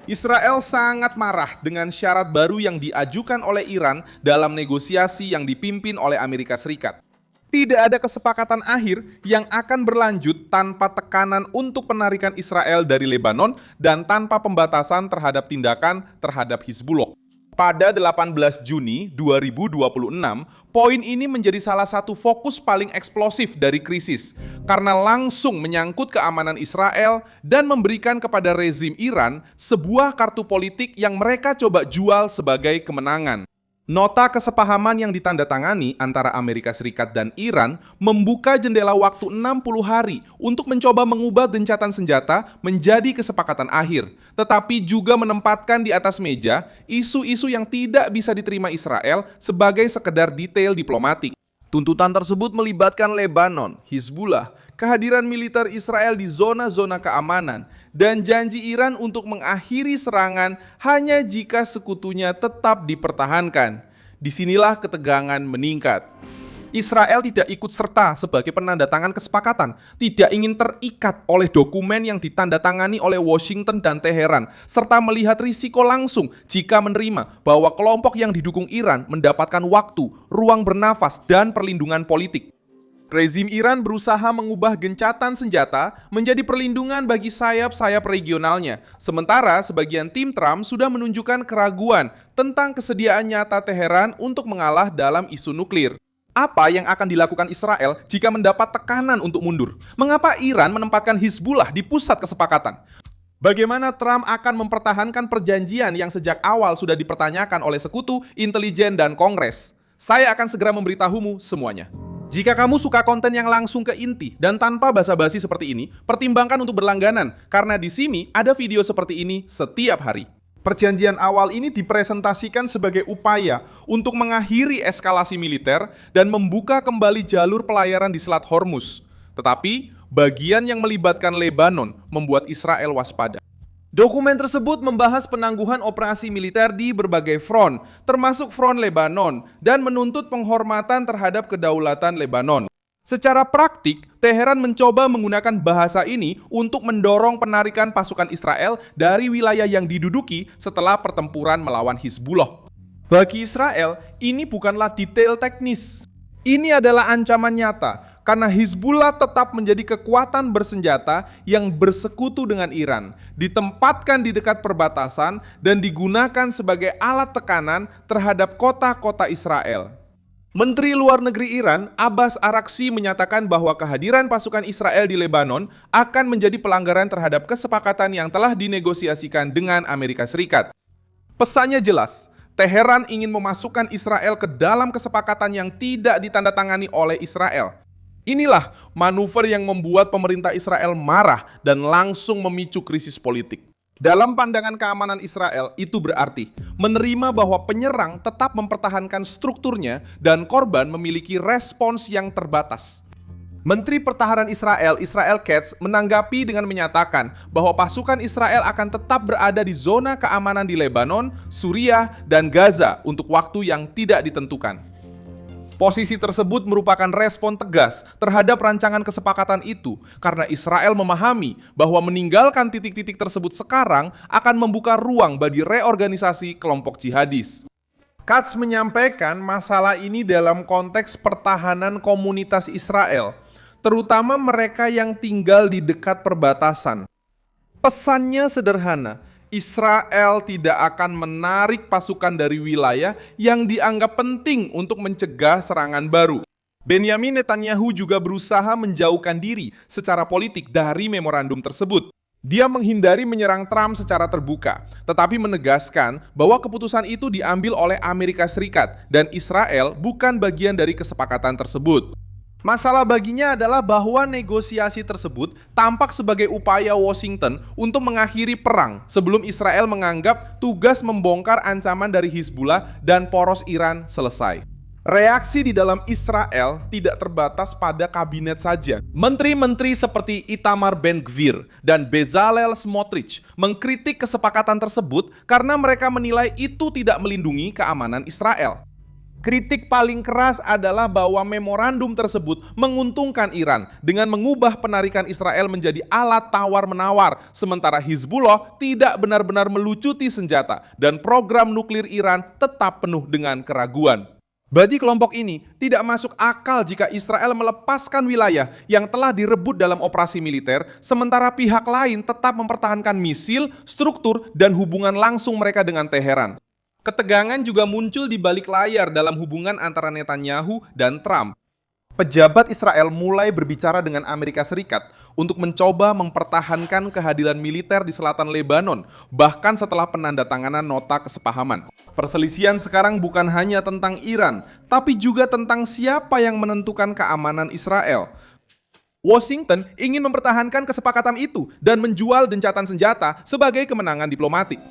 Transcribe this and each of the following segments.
Israel sangat marah dengan syarat baru yang diajukan oleh Iran dalam negosiasi yang dipimpin oleh Amerika Serikat. Tidak ada kesepakatan akhir yang akan berlanjut tanpa tekanan untuk penarikan Israel dari Lebanon dan tanpa pembatasan terhadap tindakan terhadap Hizbullah. Pada 18 Juni 2026, poin ini menjadi salah satu fokus paling eksplosif dari krisis karena langsung menyangkut keamanan Israel dan memberikan kepada rezim Iran sebuah kartu politik yang mereka coba jual sebagai kemenangan. Nota kesepahaman yang ditandatangani antara Amerika Serikat dan Iran membuka jendela waktu 60 hari untuk mencoba mengubah gencatan senjata menjadi kesepakatan akhir, tetapi juga menempatkan di atas meja isu-isu yang tidak bisa diterima Israel sebagai sekedar detail diplomatik. Tuntutan tersebut melibatkan Lebanon, Hizbullah, kehadiran militer Israel di zona-zona keamanan, dan janji Iran untuk mengakhiri serangan hanya jika sekutunya tetap dipertahankan. Disinilah ketegangan meningkat. Israel tidak ikut serta sebagai penandatangan kesepakatan, tidak ingin terikat oleh dokumen yang ditandatangani oleh Washington dan Teheran, serta melihat risiko langsung jika menerima bahwa kelompok yang didukung Iran mendapatkan waktu, ruang bernafas, dan perlindungan politik. Rezim Iran berusaha mengubah gencatan senjata menjadi perlindungan bagi sayap-sayap regionalnya. Sementara sebagian tim Trump sudah menunjukkan keraguan tentang kesediaan nyata Teheran untuk mengalah dalam isu nuklir. Apa yang akan dilakukan Israel jika mendapat tekanan untuk mundur? Mengapa Iran menempatkan Hizbullah di pusat kesepakatan? Bagaimana Trump akan mempertahankan perjanjian yang sejak awal sudah dipertanyakan oleh sekutu, intelijen, dan Kongres? Saya akan segera memberitahumu semuanya. Jika kamu suka konten yang langsung ke inti dan tanpa basa-basi seperti ini, pertimbangkan untuk berlangganan, karena di sini ada video seperti ini setiap hari. Perjanjian awal ini dipresentasikan sebagai upaya untuk mengakhiri eskalasi militer dan membuka kembali jalur pelayaran di Selat Hormuz. Tetapi, bagian yang melibatkan Lebanon membuat Israel waspada. Dokumen tersebut membahas penangguhan operasi militer di berbagai front, termasuk front Lebanon, dan menuntut penghormatan terhadap kedaulatan Lebanon. Secara praktik, Teheran mencoba menggunakan bahasa ini untuk mendorong penarikan pasukan Israel dari wilayah yang diduduki setelah pertempuran melawan Hizbullah. Bagi Israel, ini bukanlah detail teknis. Ini adalah ancaman nyata, karena Hizbullah tetap menjadi kekuatan bersenjata yang bersekutu dengan Iran, ditempatkan di dekat perbatasan dan digunakan sebagai alat tekanan terhadap kota-kota Israel. Menteri Luar Negeri Iran, Abbas Araghchi, menyatakan bahwa kehadiran pasukan Israel di Lebanon akan menjadi pelanggaran terhadap kesepakatan yang telah dinegosiasikan dengan Amerika Serikat. Pesannya jelas, Teheran ingin memasukkan Israel ke dalam kesepakatan yang tidak ditandatangani oleh Israel. Inilah manuver yang membuat pemerintah Israel marah dan langsung memicu krisis politik. Dalam pandangan keamanan Israel, itu berarti menerima bahwa penyerang tetap mempertahankan strukturnya dan korban memiliki respons yang terbatas. Menteri Pertahanan Israel, Israel Katz, menanggapi dengan menyatakan bahwa pasukan Israel akan tetap berada di zona keamanan di Lebanon, Suriah, dan Gaza untuk waktu yang tidak ditentukan. Posisi tersebut merupakan respon tegas terhadap rancangan kesepakatan itu karena Israel memahami bahwa meninggalkan titik-titik tersebut sekarang akan membuka ruang bagi reorganisasi kelompok jihadis. Katz menyampaikan masalah ini dalam konteks pertahanan komunitas Israel, terutama mereka yang tinggal di dekat perbatasan. Pesannya sederhana, Israel tidak akan menarik pasukan dari wilayah yang dianggap penting untuk mencegah serangan baru. Benyamin Netanyahu juga berusaha menjauhkan diri secara politik dari memorandum tersebut. Dia menghindari menyerang Trump secara terbuka, tetapi menegaskan bahwa keputusan itu diambil oleh Amerika Serikat dan Israel bukan bagian dari kesepakatan tersebut. Masalah baginya adalah bahwa negosiasi tersebut tampak sebagai upaya Washington untuk mengakhiri perang sebelum Israel menganggap tugas membongkar ancaman dari Hizbullah dan poros Iran selesai. Reaksi di dalam Israel tidak terbatas pada kabinet saja. Menteri-menteri seperti Itamar Ben-Gvir dan Bezalel Smotrich mengkritik kesepakatan tersebut karena mereka menilai itu tidak melindungi keamanan Israel. Kritik paling keras adalah bahwa memorandum tersebut menguntungkan Iran dengan mengubah penarikan Israel menjadi alat tawar-menawar, sementara Hizbullah tidak benar-benar melucuti senjata dan program nuklir Iran tetap penuh dengan keraguan. Bagi kelompok ini, tidak masuk akal jika Israel melepaskan wilayah yang telah direbut dalam operasi militer, sementara pihak lain tetap mempertahankan misil, struktur, dan hubungan langsung mereka dengan Teheran. Ketegangan juga muncul di balik layar dalam hubungan antara Netanyahu dan Trump. Pejabat Israel mulai berbicara dengan Amerika Serikat untuk mencoba mempertahankan kehadiran militer di selatan Lebanon, bahkan setelah penandatanganan nota kesepahaman. Perselisihan sekarang bukan hanya tentang Iran, tapi juga tentang siapa yang menentukan keamanan Israel. Washington ingin mempertahankan kesepakatan itu dan menjual gencatan senjata sebagai kemenangan diplomatik.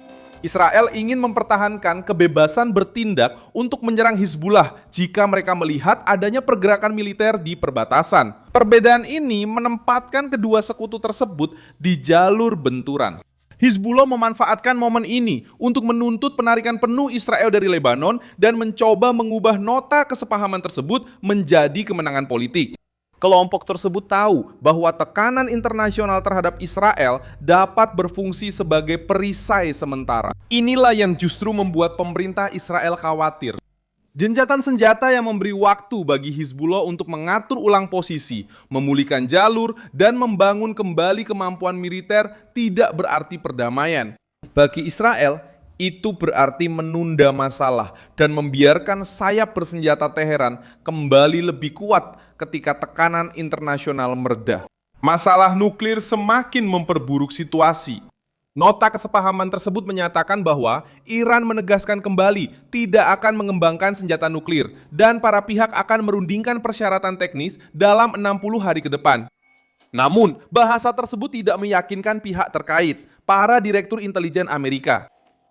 Israel ingin mempertahankan kebebasan bertindak untuk menyerang Hizbullah jika mereka melihat adanya pergerakan militer di perbatasan. Perbedaan ini menempatkan kedua sekutu tersebut di jalur benturan. Hizbullah memanfaatkan momen ini untuk menuntut penarikan penuh Israel dari Lebanon dan mencoba mengubah nota kesepahaman tersebut menjadi kemenangan politik. Kelompok tersebut tahu bahwa tekanan internasional terhadap Israel dapat berfungsi sebagai perisai sementara. Inilah yang justru membuat pemerintah Israel khawatir. Gencatan senjata yang memberi waktu bagi Hizbullah untuk mengatur ulang posisi, memulihkan jalur, dan membangun kembali kemampuan militer tidak berarti perdamaian. Bagi Israel, itu berarti menunda masalah dan membiarkan sayap bersenjata Teheran kembali lebih kuat ketika tekanan internasional mereda. Masalah nuklir semakin memperburuk situasi. Nota kesepahaman tersebut menyatakan bahwa Iran menegaskan kembali tidak akan mengembangkan senjata nuklir dan para pihak akan merundingkan persyaratan teknis dalam 60 hari ke depan. Namun, bahasa tersebut tidak meyakinkan pihak terkait, para direktur intelijen Amerika.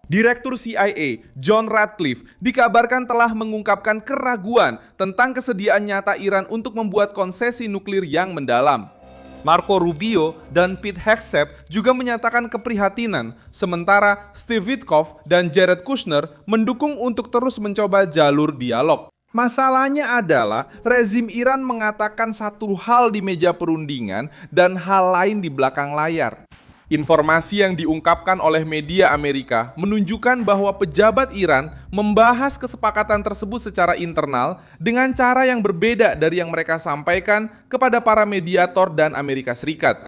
Direktur CIA, John Ratcliffe, dikabarkan telah mengungkapkan keraguan tentang kesediaan nyata Iran untuk membuat konsesi nuklir yang mendalam. Marco Rubio dan Pete Hegseth juga menyatakan keprihatinan, sementara Steve Witkoff dan Jared Kushner mendukung untuk terus mencoba jalur dialog. Masalahnya adalah rezim Iran mengatakan satu hal di meja perundingan dan hal lain di belakang layar. Informasi yang diungkapkan oleh media Amerika menunjukkan bahwa pejabat Iran membahas kesepakatan tersebut secara internal dengan cara yang berbeda dari yang mereka sampaikan kepada para mediator dan Amerika Serikat.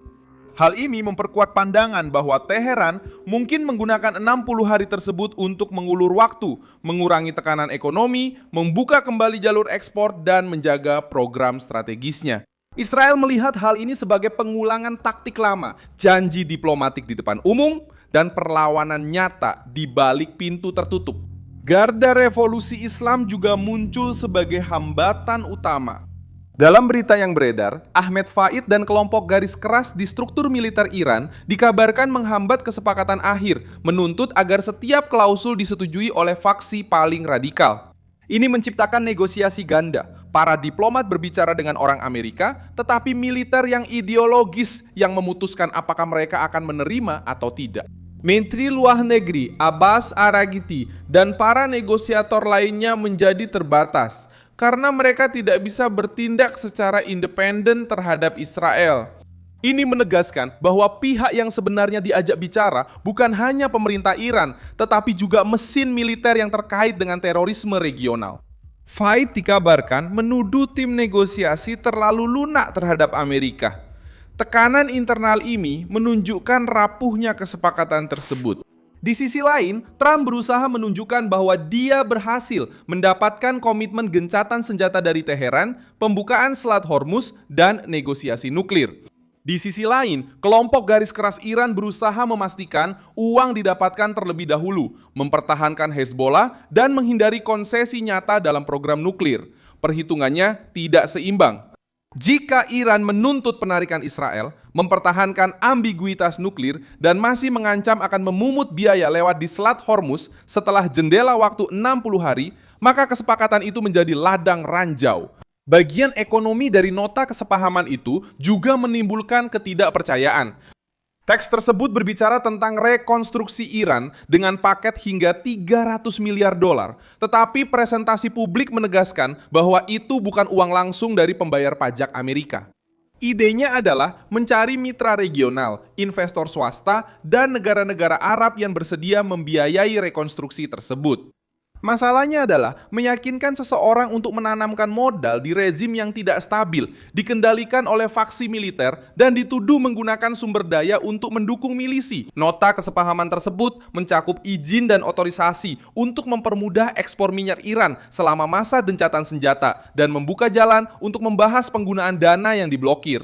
Hal ini memperkuat pandangan bahwa Teheran mungkin menggunakan 60 hari tersebut untuk mengulur waktu, mengurangi tekanan ekonomi, membuka kembali jalur ekspor, dan menjaga program strategisnya. Israel melihat hal ini sebagai pengulangan taktik lama, janji diplomatik di depan umum, dan perlawanan nyata di balik pintu tertutup. Garda Revolusi Islam juga muncul sebagai hambatan utama. Dalam berita yang beredar, Ahmed Faid dan kelompok garis keras di struktur militer Iran dikabarkan menghambat kesepakatan akhir, menuntut agar setiap klausul disetujui oleh faksi paling radikal. Ini menciptakan negosiasi ganda. Para diplomat berbicara dengan orang Amerika, tetapi militer yang ideologis yang memutuskan apakah mereka akan menerima atau tidak. Menteri Luar Negeri Abbas Araghchi dan para negosiator lainnya menjadi terbatas karena mereka tidak bisa bertindak secara independen terhadap Israel. Ini menegaskan bahwa pihak yang sebenarnya diajak bicara bukan hanya pemerintah Iran, tetapi juga mesin militer yang terkait dengan terorisme regional. Faid dikabarkan menuduh tim negosiasi terlalu lunak terhadap Amerika. Tekanan internal ini menunjukkan rapuhnya kesepakatan tersebut. Di sisi lain, Trump berusaha menunjukkan bahwa dia berhasil mendapatkan komitmen gencatan senjata dari Teheran, pembukaan Selat Hormuz, dan negosiasi nuklir. Di sisi lain, kelompok garis keras Iran berusaha memastikan uang didapatkan terlebih dahulu, mempertahankan Hezbollah, dan menghindari konsesi nyata dalam program nuklir. Perhitungannya tidak seimbang. Jika Iran menuntut penarikan Israel, mempertahankan ambiguitas nuklir, dan masih mengancam akan memungut biaya lewat di Selat Hormuz setelah jendela waktu 60 hari, maka kesepakatan itu menjadi ladang ranjau. Bagian ekonomi dari nota kesepahaman itu juga menimbulkan ketidakpercayaan. Teks tersebut berbicara tentang rekonstruksi Iran dengan paket hingga 300 miliar dolar. Tetapi presentasi publik menegaskan bahwa itu bukan uang langsung dari pembayar pajak Amerika. Idenya adalah mencari mitra regional, investor swasta, dan negara-negara Arab yang bersedia membiayai rekonstruksi tersebut. Masalahnya adalah meyakinkan seseorang untuk menanamkan modal di rezim yang tidak stabil, dikendalikan oleh faksi militer, dan dituduh menggunakan sumber daya untuk mendukung milisi. Nota kesepahaman tersebut mencakup izin dan otorisasi untuk mempermudah ekspor minyak Iran selama masa gencatan senjata dan membuka jalan untuk membahas penggunaan dana yang diblokir.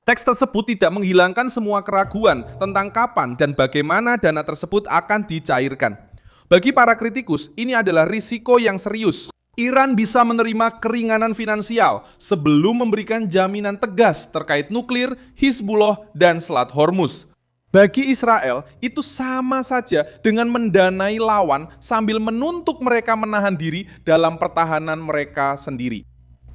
Teks tersebut tidak menghilangkan semua keraguan tentang kapan dan bagaimana dana tersebut akan dicairkan. Bagi para kritikus, ini adalah risiko yang serius. Iran bisa menerima keringanan finansial sebelum memberikan jaminan tegas terkait nuklir, Hizbullah, dan Selat Hormuz. Bagi Israel, itu sama saja dengan mendanai lawan sambil menuntut mereka menahan diri dalam pertahanan mereka sendiri.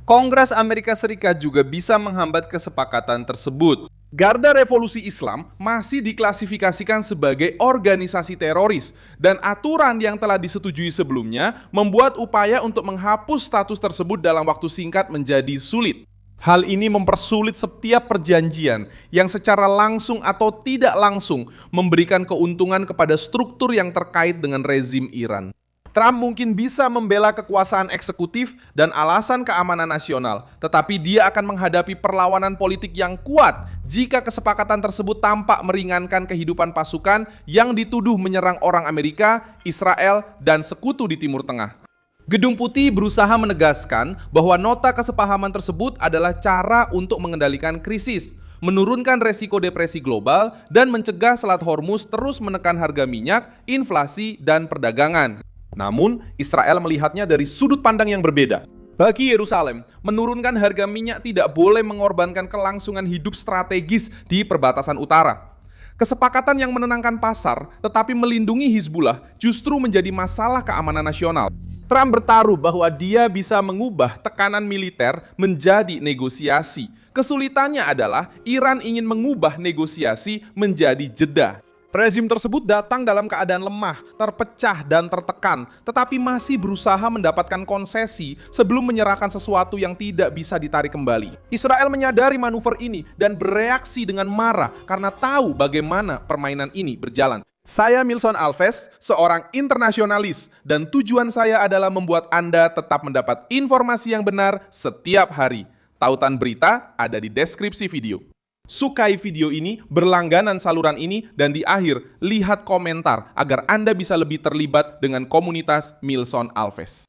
Kongres Amerika Serikat juga bisa menghambat kesepakatan tersebut. Garda Revolusi Islam masih diklasifikasikan sebagai organisasi teroris dan aturan yang telah disetujui sebelumnya membuat upaya untuk menghapus status tersebut dalam waktu singkat menjadi sulit. Hal ini mempersulit setiap perjanjian yang secara langsung atau tidak langsung memberikan keuntungan kepada struktur yang terkait dengan rezim Iran. Trump mungkin bisa membela kekuasaan eksekutif dan alasan keamanan nasional, tetapi dia akan menghadapi perlawanan politik yang kuat jika kesepakatan tersebut tampak meringankan kehidupan pasukan yang dituduh menyerang orang Amerika, Israel, dan sekutu di Timur Tengah. Gedung Putih berusaha menegaskan bahwa nota kesepahaman tersebut adalah cara untuk mengendalikan krisis, menurunkan resiko depresi global, dan mencegah Selat Hormuz terus menekan harga minyak, inflasi, dan perdagangan. Namun, Israel melihatnya dari sudut pandang yang berbeda. Bagi Yerusalem, menurunkan harga minyak tidak boleh mengorbankan kelangsungan hidup strategis di perbatasan utara. Kesepakatan yang menenangkan pasar tetapi melindungi Hizbullah justru menjadi masalah keamanan nasional. Trump bertaruh bahwa dia bisa mengubah tekanan militer menjadi negosiasi. Kesulitannya adalah Iran ingin mengubah negosiasi menjadi jeda. Rezim tersebut datang dalam keadaan lemah, terpecah, dan tertekan, tetapi masih berusaha mendapatkan konsesi sebelum menyerahkan sesuatu yang tidak bisa ditarik kembali. Israel menyadari manuver ini dan bereaksi dengan marah karena tahu bagaimana permainan ini berjalan. Saya Milson Alves, seorang internasionalis, dan tujuan saya adalah membuat Anda tetap mendapat informasi yang benar setiap hari. Tautan berita ada di deskripsi video. Sukai video ini, berlangganan saluran ini, dan di akhir, lihat komentar agar Anda bisa lebih terlibat dengan komunitas Milson Alves.